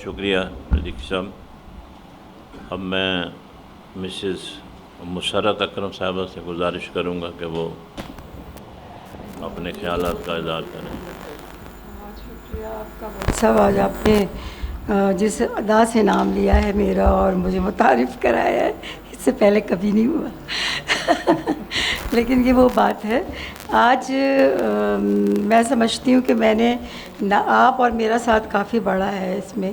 شکریہ صدیق صاحب. اب میں مسز مسرت اکرم صاحبہ سے گزارش کروں گا کہ وہ اپنے خیالات کا اظہار کریں. بہت شکریہ آپ کا بھائی صاحب. آج آپ نے جس ادا سے نام لیا ہے میرا اور مجھے متعارف کرایا ہے، اس سے پہلے کبھی نہیں ہوا. لیکن یہ وہ بات ہے. آج میں سمجھتی ہوں کہ میں نے آپ اور میرا ساتھ کافی بڑا ہے اس میں،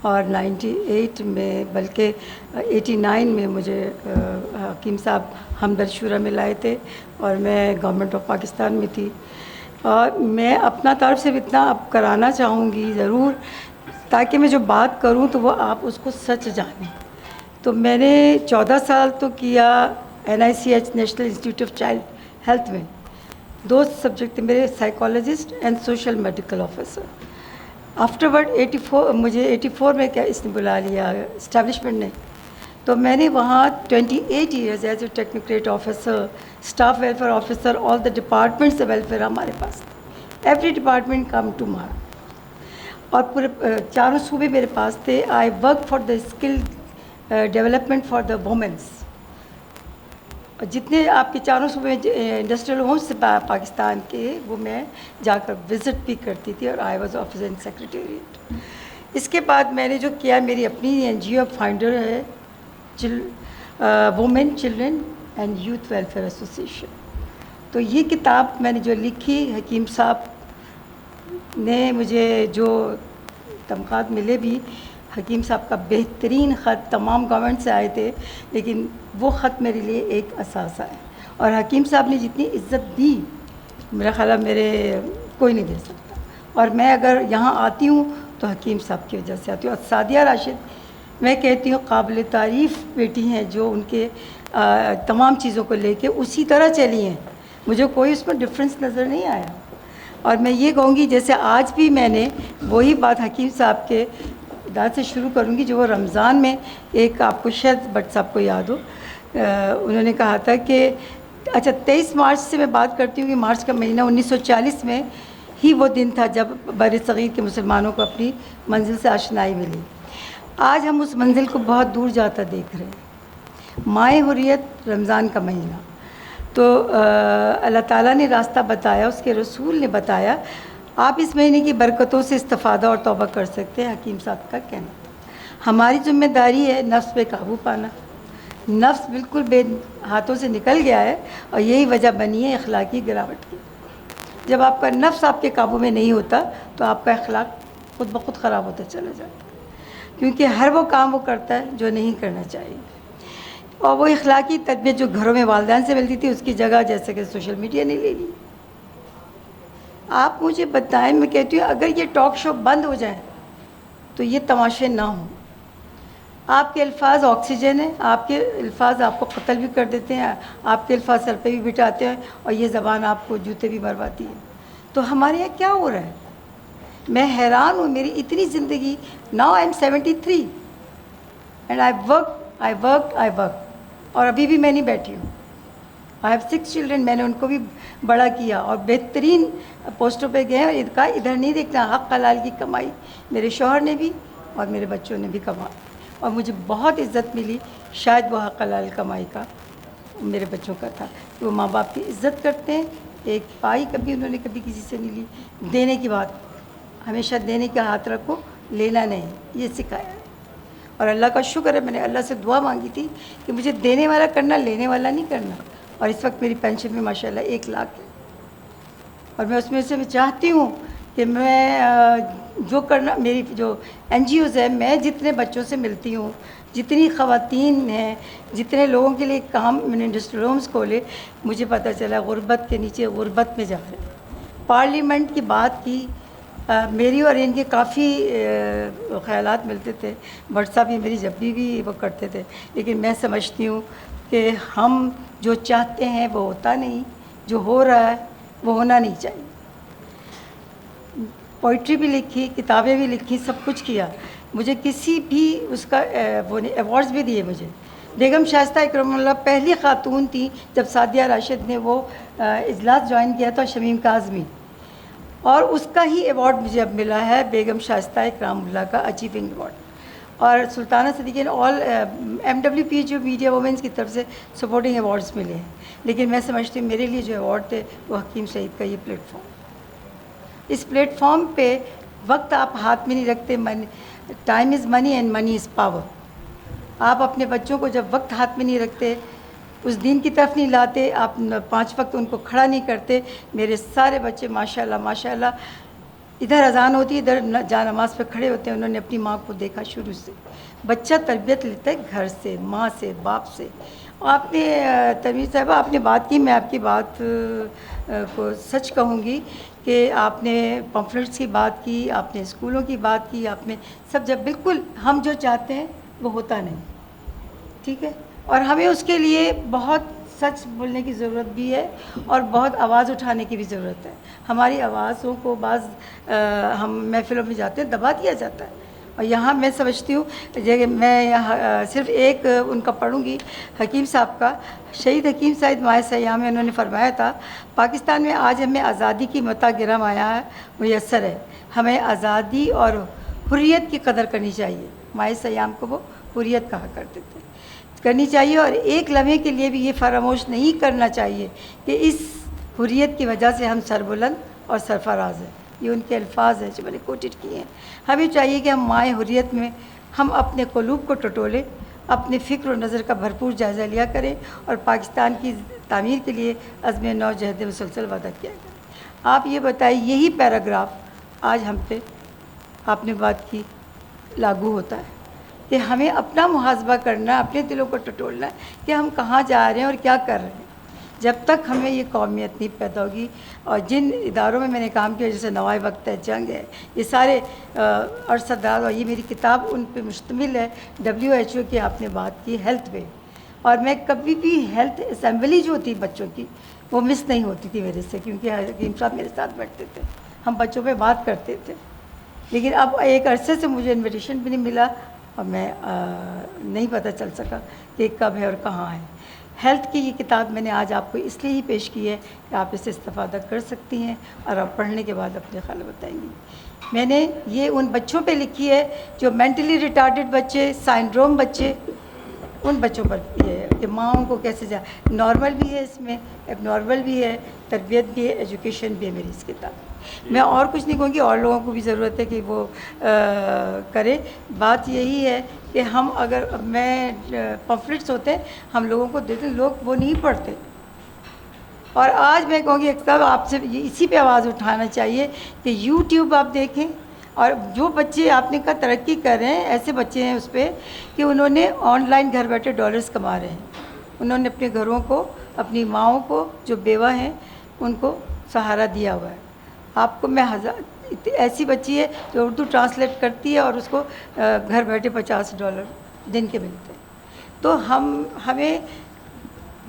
اور 98 میں بلکہ 89 میں مجھے حکیم صاحب ہمدرد شورا میں لائے تھے اور میں گورنمنٹ آف پاکستان میں تھی. اور میں اپنا طرف سے اتنا اب کرانا چاہوں گی ضرور، تاکہ میں جو بات کروں تو وہ آپ اس کو سچ جانیں. تو میں نے 14 سال تو کیا NICH national institute of child health میں. 2 سبجیکٹ تھے میرے، psychologist and social medical officer. After word 84 مجھے 84 میں کیا اس نے بلا لیا اسٹیبلشمنٹ نے، تو میں نے وہاں 28 years as a technocrat officer, staff welfare officer, all the departments welfare ہمارے پاس، ایوری ڈپارٹمنٹ کم ٹو مار، اور پورے 4 صوبے میرے پاس تھے. I work for the skill development for the womens. جتنے آپ کے 4 صوبے انڈسٹریل ہومس سے پاکستان کے، وہ میں جا کر وزٹ بھی کرتی تھی، اور I was officer in secretariat. اس کے بعد میں نے جو کیا، میری اپنی NGO فاؤنڈر ہے women children and youth welfare association. تو یہ کتاب میں نے جو لکھی، حکیم صاحب نے مجھے جو تمغات ملے بھی، حکیم صاحب کا بہترین خط تمام گورنمنٹ سے آئے تھے، لیکن وہ خط میرے لیے ایک اثاثہ ہے. اور حکیم صاحب نے جتنی عزت دی، میرا خیال ہے میرے کوئی نہیں دے سکتا. اور میں اگر یہاں آتی ہوں تو حکیم صاحب کی وجہ سے آتی ہوں. اور سعدیہ راشد میں کہتی ہوں قابل تعریف بیٹی ہیں، جو ان کے تمام چیزوں کو لے کے اسی طرح چلی ہیں. مجھے کوئی اس میں ڈفرینس نظر نہیں آیا. اور میں یہ کہوں گی، جیسے آج بھی میں نے وہی بات حکیم صاحب کے داد سے شروع کروں گی، جو وہ رمضان میں ایک، آپ کو شاید بٹ صاحب کو یاد ہو، انہوں نے کہا تھا کہ اچھا 23 مارچ سے میں بات کرتی ہوں کہ مارچ کا مہینہ 1940 میں ہی وہ دن تھا جب بر صغیر کے مسلمانوں کو اپنی منزل سے آشنائی ملی. آج ہم اس منزل کو بہت دور جاتا دیکھ رہے ہیں. مائے حریت رمضان کا مہینہ، تو اللہ تعالیٰ نے راستہ بتایا، اس کے رسول نے بتایا، آپ اس مہینے کی برکتوں سے استفادہ اور توبہ کر سکتے ہیں. حکیم صاحب کا کہنا تھا. ہماری ذمہ داری ہے نفس پہ قابو پانا. نفس بالکل بے ہاتھوں سے نکل گیا ہے، اور یہی وجہ بنی ہے اخلاقی گراوٹ کی. جب آپ کا نفس آپ کے قابو میں نہیں ہوتا تو آپ کا اخلاق خود بخود خراب ہوتا چلا جاتا ہے، کیونکہ ہر وہ کام وہ کرتا ہے جو نہیں کرنا چاہیے. اور وہ اخلاقی تربیت جو گھروں میں والدین سے ملتی تھی، اس کی جگہ جیسے کہ سوشل میڈیا نے لے لی. آپ مجھے بتائیں، میں کہتی ہوں اگر یہ ٹاک شو بند ہو جائیں تو یہ تماشے نہ ہوں. آپ کے الفاظ آکسیجن ہیں، آپ کے الفاظ آپ کو قتل بھی کر دیتے ہیں، آپ کے الفاظ سر پہ بھی بٹھاتے ہیں، اور یہ زبان آپ کو جوتے بھی مرواتی ہے. تو ہمارے یہاں کیا ہو رہا ہے؟ میں حیران ہوں. میری اتنی زندگی، now I am 73 and I work, اور ابھی بھی میں نہیں بیٹھی ہوں. I have 6 children. میں نے ان کو بھی بڑا کیا اور بہترین پوسٹوں پہ گئے ہیں. کا ادھر نہیں دیکھنا، حق حلال کی کمائی میرے شوہر نے بھی اور میرے بچوں نے بھی کمائی، اور مجھے بہت عزت ملی. شاید وہ حق حلال کمائی کا میرے بچوں کا تھا کہ وہ ماں باپ کی عزت کرتے ہیں. ایک پائی کبھی انہوں نے کبھی کسی سے نہیں لی. دینے کی بات، ہمیشہ دینے کا ہاتھ رکھو، لینا نہیں، یہ سکھایا ہے. اور اللہ کا شکر ہے، میں نے اللہ سے دعا مانگی تھی کہ مجھے دینے والا کرنا، لینے والا نہیں کرنا. اور اس وقت میری پینشن میں ماشاءاللہ 1 لاکھ ہے. اور میں اس میں سے میں چاہتی ہوں کہ میں جو کرنا، میری جو NGOز ہے، میں جتنے بچوں سے ملتی ہوں، جتنی خواتین ہیں، جتنے لوگوں کے لیے کام میں نے انڈسٹریل ہومس کھولے، مجھے پتہ چلا غربت کے نیچے غربت میں جا رہے ہیں. پارلیمنٹ کی بات کی، میری اور ان کے کافی خیالات ملتے تھے. بٹ صاحب یہ میری جب بھی وہ کرتے تھے. لیکن میں سمجھتی ہوں کہ ہم جو چاہتے ہیں وہ ہوتا نہیں، جو ہو رہا ہے وہ ہونا نہیں چاہیے. پوئٹری بھی لکھی، کتابیں بھی لکھی، سب کچھ کیا. مجھے کسی بھی اس کا وہ ایوارڈز بھی دیے. مجھے بیگم شائستہ اکرم اللہ پہلی خاتون تھی جب سعدیہ راشد نے وہ اجلاس جوائن کیا تھا، شمیم کاظمی. اور اس کا ہی ایوارڈ مجھے اب ملا ہے بیگم شائستہ اکرام اللہ کا اچیونگ ایوارڈ. اور سلطانہ صدیقی آل MWP جو میڈیا وومنس کی طرف سے سپورٹنگ ایوارڈز ملے ہیں. لیکن میں سمجھتی ہوں میرے لیے جو ایوارڈ تھے وہ حکیم سعید کا یہ پلیٹ فارم. اس پلیٹ فارم پہ وقت آپ ہاتھ میں نہیں رکھتے. Time is money and money is power. آپ اپنے بچوں کو جب وقت ہاتھ میں نہیں رکھتے, اس دین کی طرف نہیں لاتے, آپ 5 وقت ان کو کھڑا نہیں کرتے. میرے سارے بچے ماشاءاللہ ماشاءاللہ ادھر اذان ہوتی ہے ادھر جا نماز پہ کھڑے ہوتے ہیں. انہوں نے اپنی ماں کو دیکھا شروع سے. بچہ تربیت لیتا ہے گھر سے, ماں سے, باپ سے. آپ نے تنویر صاحبہ آپ نے بات کی, میں آپ کی بات کو سچ کہوں گی کہ آپ نے پمفلٹس کی بات کی, آپ نے اسکولوں کی بات کی, آپ نے سب جب بالکل ہم جو چاہتے ہیں وہ ہوتا نہیں. ٹھیک ہے, اور ہمیں اس کے لیے بہت سچ بولنے کی ضرورت بھی ہے اور بہت آواز اٹھانے کی بھی ضرورت ہے. ہماری آوازوں کو بعض ہم محفلوں میں جاتے ہیں دبا دیا جاتا ہے. اور یہاں میں سمجھتی ہوں میں یہاں صرف ایک ان کا پڑھوں گی حکیم صاحب کا. شہید حکیم سعید ماہ سیام میں انہوں نے فرمایا تھا, پاکستان میں آج ہمیں آزادی کی متاع گرم آیا ہے میسر ہے, ہمیں آزادی اور حریت کی قدر کرنی چاہیے. ماہ سیام کو وہ حریت کہا کرتے تھے, کرنی چاہیے. اور ایک لمحے کے لیے بھی یہ فراموش نہیں کرنا چاہیے کہ اس حریت کی وجہ سے ہم سربلند اور سرفراز ہیں. یہ ان کے الفاظ ہیں جو میں نے کوٹڈ کیے ہیں. ہمیں چاہیے کہ ہم مائع حریت میں ہم اپنے قلوب کو ٹٹولیں, اپنے فکر و نظر کا بھرپور جائزہ لیا کریں اور پاکستان کی تعمیر کے لیے عزم نو جہد مسلسل وعدہ کیا کریں. آپ یہ بتائیے یہی پیراگراف آج ہم پہ آپ نے بات کی لاگو ہوتا ہے کہ ہمیں اپنا محاسبہ کرنا, اپنے دلوں کو ٹٹولنا ہے کہ ہم کہاں جا رہے ہیں اور کیا کر رہے ہیں. جب تک ہمیں یہ قومیت نہیں پیدا ہوگی, اور جن اداروں میں نے کام کیا جیسے نوائے وقت ہے, جنگ ہے, یہ سارے ارصداد, اور یہ میری کتاب ان پہ مشتمل ہے. WHO کی آپ نے بات کی, ہیلتھ پہ, اور میں کبھی بھی ہیلتھ اسمبلی جو تھی بچوں کی وہ مس نہیں ہوتی تھی میرے سے, کیونکہ حکیم صاحب میرے ساتھ بیٹھتے تھے, ہم بچوں پہ بات کرتے تھے. لیکن اب ایک عرصے سے مجھے انویٹیشن بھی نہیں ملا اور میں نہیں پتہ چل سکا کہ کب ہے اور کہاں ہے. ہیلتھ کی یہ کتاب میں نے آج آپ کو اس لیے ہی پیش کی ہے کہ آپ اس سے استفادہ کر سکتی ہیں اور آپ پڑھنے کے بعد اپنے خیال بتائیں گی. میں نے یہ ان بچوں پہ لکھی ہے جو مینٹلی ریٹارڈڈ بچے, سائنڈروم بچے, ان بچوں پر یہ ہے کہ ماؤں کو کیسے نارمل بھی ہے, اس میں ایب نارمل بھی ہے, تربیت بھی ہے, ایجوکیشن بھی ہے میری اس کتاب. میں اور کچھ نہیں کہوں گی, اور لوگوں کو بھی ضرورت ہے کہ وہ کرے. بات یہی ہے کہ ہم اگر میں پمفلٹس ہوتے ہیں ہم لوگوں کو دیتے ہیں, لوگ وہ نہیں پڑھتے. اور آج میں کہوں گی ایک صاحب آپ سے اسی پہ آواز اٹھانا چاہیے کہ YouTube آپ دیکھیں, اور جو بچے آپ نے کہا ترقی کر رہے ہیں, ایسے بچے ہیں اس پہ کہ انہوں نے آن لائن گھر بیٹھے ڈالرز کما رہے ہیں. انہوں نے اپنے گھروں کو, اپنی ماؤں کو جو بیوہ ہیں ان کو سہارا دیا ہوا ہے. آپ کو میں ایسی بچی ہے جو اردو ٹرانسلیٹ کرتی ہے اور اس کو گھر بیٹھے $50 دن کے ملتے ہیں. تو ہمیں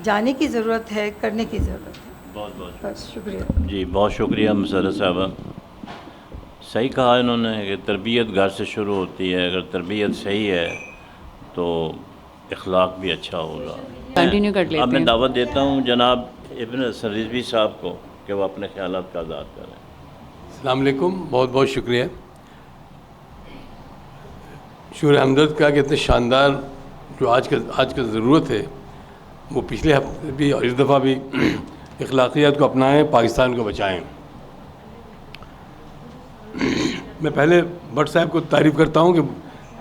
جانے کی ضرورت ہے, کرنے کی ضرورت ہے. بہت شکریہ. جی بہت شکریہ مسرت صاحبہ. صحیح کہا انہوں نے کہ تربیت گھر سے شروع ہوتی ہے. اگر تربیت صحیح ہے تو اخلاق بھی اچھا ہوگا. کنٹینیو کر لیتے ہیں. اب میں دعوت دیتا ہوں جناب ابن حسن رضوی صاحب کو کہ وہ اپنے خیالات کا اظہار کریں. السلام علیکم. بہت بہت شکریہ. شعور ہمدرد کا کہ اتنے شاندار جو آج کا ضرورت ہے وہ پچھلے ہفتے بھی اور اس دفعہ بھی اخلاقیات کو اپنائیں, پاکستان کو بچائیں. میں پہلے بٹ صاحب کو تعریف کرتا ہوں کہ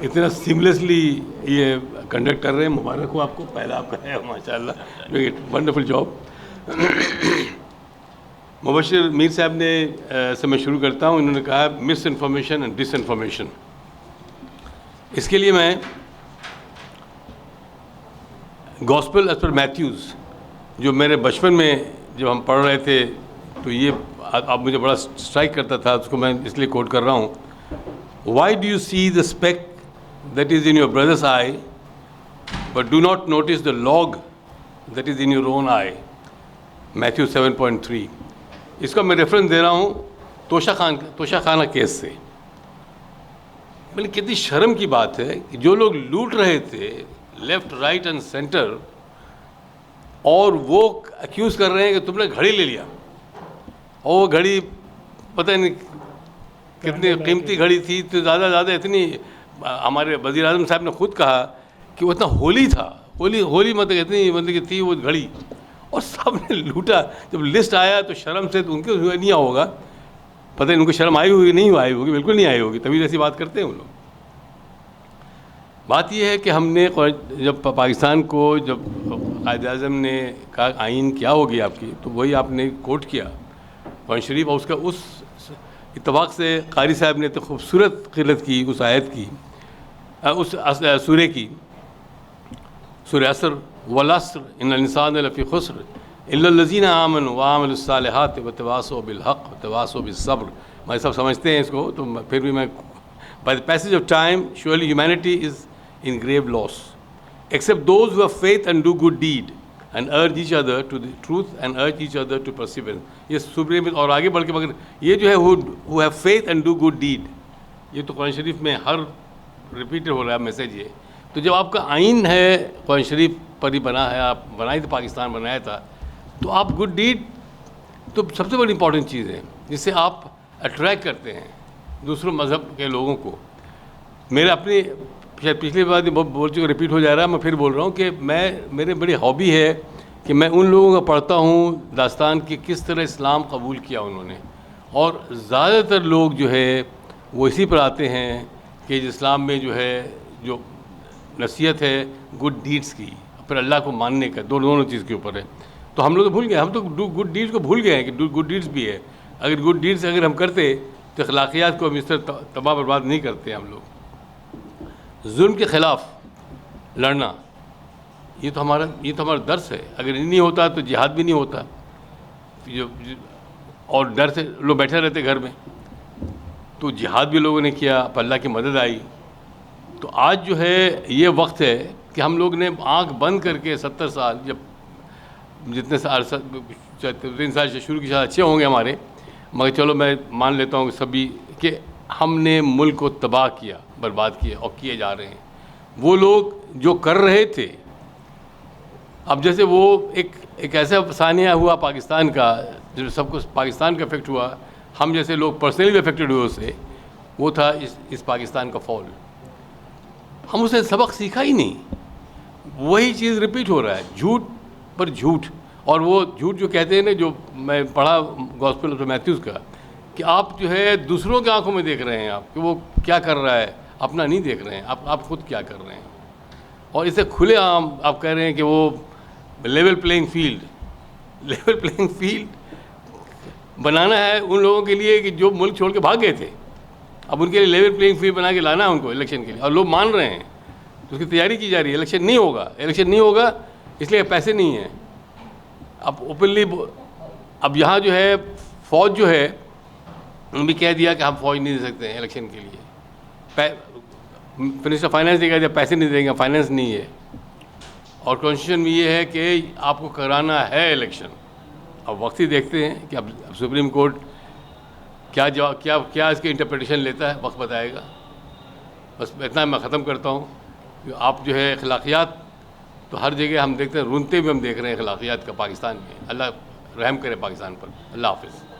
اتنا سیملیسلی یہ کنڈکٹ کر رہے ہیں. مبارک ہو آپ کو, پہلا آپ کا ہے ماشاء اللہ, ونڈرفل جاب. مبشر میر صاحب نے سے میں شروع کرتا ہوں. انہوں نے کہا مس انفارمیشن اینڈ ڈس انفارمیشن. اس کے لیے میں گاسپل ایز پر میتھیوز جو میرے بچپن میں جب ہم پڑھ رہے تھے تو یہ اب مجھے بڑا اسٹرائک کرتا تھا, اس کو میں اس لیے کوٹ کر رہا ہوں. Why do you see the speck that is in your brother's eye but do not notice the log that is in your own eye. Matthew 7.3. اس کا میں ریفرنس دے رہا ہوں توشہ خانہ کیس سے. بلکہ کتنی شرم کی بات ہے کہ جو لوگ لوٹ رہے تھے لیفٹ رائٹ اینڈ سینٹر, اور وہ ایکیوز کر رہے ہیں کہ تم نے گھڑی لے لیا, اور وہ گھڑی پتہ نہیں کتنی قیمتی گھڑی تھی، تو زیادہ اتنی، ہمارے وزیر اعظم صاحب نے خود کہا کہ وہ اتنا ہولی تھا، ہولی مطلب اتنی مطلب کہ تھی وہ گھڑی، اور سب نے لوٹا. جب لسٹ آیا تو شرم سے تو ان کے نہیں ہوگا، پتہ نہیں ان کو شرم آئی ہوگی نہیں آئی ہوگی، بالکل نہیں آئی ہوگی، تبھی ایسی بات کرتے ہیں وہ لوگ. بات یہ ہے کہ ہم نے جب پاکستان کو جب قائد اعظم نے کہا آئین کیا ہوگی آپ کی، تو وہی آپ نے کوٹ کیا قرآن شریف، اور اس کا اس اتفاق سے قاری صاحب نے تو خوبصورت قرت کی اس آیت کی، اس سورہ کی، سورہ عصر، والعصر ان الانسان لفی خسر الا الذین آمنوا وعملوا الصالحات وتواصوا بالحق وتواصوا بالصبر. میں سب سمجھتے ہیں اس کو، تو پھر بھی میں by the passage of time surely humanity is in grave loss except those who have faith and do good deed and urge each other to the truth and urge each other to perseverance. یہ سورہ میں اور آگے بڑھ کے مگر یہ جو ہے who have faith and do good deed، یہ تو قرآن شریف میں ہر ریپیٹ ہو رہا ہے میسیج یہ. تو جب آپ کا آئین ہے قرآن شریف پر ہی بنا ہے، آپ بنائی تھے، پاکستان بنایا تھا، تو آپ گڈ ڈیڈ تو سب سے بڑی امپورٹنٹ چیز ہے جس سے آپ اٹریکٹ کرتے ہیں دوسروں مذہب کے لوگوں کو. میرے اپنی شاید پچھلی بار بول چکے ریپیٹ ہو جا رہا ہے، میں پھر بول رہا ہوں کہ میرے بڑی ہابی ہے کہ میں ان لوگوں کا پڑھتا ہوں داستان کہ کس طرح اسلام قبول کیا انہوں نے، اور زیادہ تر لوگ جو ہے وہ اسی پر آتے ہیں کہ اسلام میں جو ہے جو نصیحت ہے گڈ ڈیڈس کی، پھر اللہ کو ماننے کا، دونوں چیز کے اوپر ہے. تو ہم لوگ تو بھول گئے، ہم تو گڈ ڈیڈس کو بھول گئے ہیں کہ گڈ ڈیڈس بھی ہے. اگر گڈ ڈیڈس اگر ہم کرتے تو اخلاقیات کو ہم اس طرح تباہ برباد نہیں کرتے. ہم لوگ ظلم کے خلاف لڑنا یہ تو ہمارا درس ہے. اگر یہ نہیں ہوتا تو جہاد بھی نہیں ہوتا، اور ڈر سے لوگ بیٹھے رہتے گھر میں. تو جہاد بھی لوگوں نے کیا، اللہ کی مدد آئی. تو آج جو ہے یہ وقت ہے کہ ہم لوگ نے آنکھ بند کر کے 70 سال، جب جتنے سال 3 سال سے شروع کی شاید اچھے ہوں گے ہمارے، مگر چلو میں مان لیتا ہوں کہ سبھی کہ ہم نے ملک کو تباہ کیا، برباد کیا، اور کیے جا رہے ہیں. وہ لوگ جو کر رہے تھے، اب جیسے وہ ایک ایسا ثانیہ ہوا پاکستان کا جو سب کو پاکستان کا افیکٹ ہوا، ہم جیسے لوگ پرسنلی بھی افیکٹڈ ہوئے اس سے، وہ تھا اس پاکستان کا فال. ہم اسے سبق سیکھا ہی نہیں، وہی چیز ریپیٹ ہو رہا ہے، جھوٹ پر جھوٹ. اور وہ جھوٹ جو کہتے ہیں نا، جو میں پڑھا گاسپل آف میتھیوز کا، کہ آپ جو ہے دوسروں کے آنکھوں میں دیکھ رہے ہیں آپ کہ وہ کیا کر رہا ہے، اپنا نہیں دیکھ رہے ہیں آپ خود کیا کر رہے ہیں. اور اسے کھلے عام آپ کہہ رہے ہیں کہ وہ لیول پلینگ فیلڈ بنانا ہے ان لوگوں کے لیے کہ جو ملک چھوڑ کے بھاگ گئے تھے. اب ان کے لیے لیول پلینگ فیلڈ بنا کے لانا ہے ان کو الیکشن کے لیے، اور لوگ مان رہے ہیں، تو اس کی تیاری کی جا رہی ہے. الیکشن نہیں ہوگا اس لیے پیسے نہیں ہیں. اب اوپنلی اب یہاں جو ہے فوج جو ہے انہوں نے بھی کہہ دیا کہ ہم فوج نہیں دے سکتے ہیں الیکشن کے لیے. منسٹر فائنانس نے کہہ دیا پیسے نہیں دیں گے، فائنانس نہیں ہے. اور کانسٹیٹیوشن میں یہ ہے کہ آپ کو کرانا ہے الیکشن. اب وقت ہی دیکھتے ہیں کہ اب سپریم کورٹ کیا اس کی انٹرپریٹیشن لیتا ہے، وقت بتائے گا. بس اتنا میں ختم کرتا ہوں کہ آپ جو ہے اخلاقیات تو ہر جگہ ہم دیکھتے ہیں، رونتے بھی ہم دیکھ رہے ہیں اخلاقیات کا پاکستان میں. اللہ رحم کرے پاکستان پر. اللہ حافظ.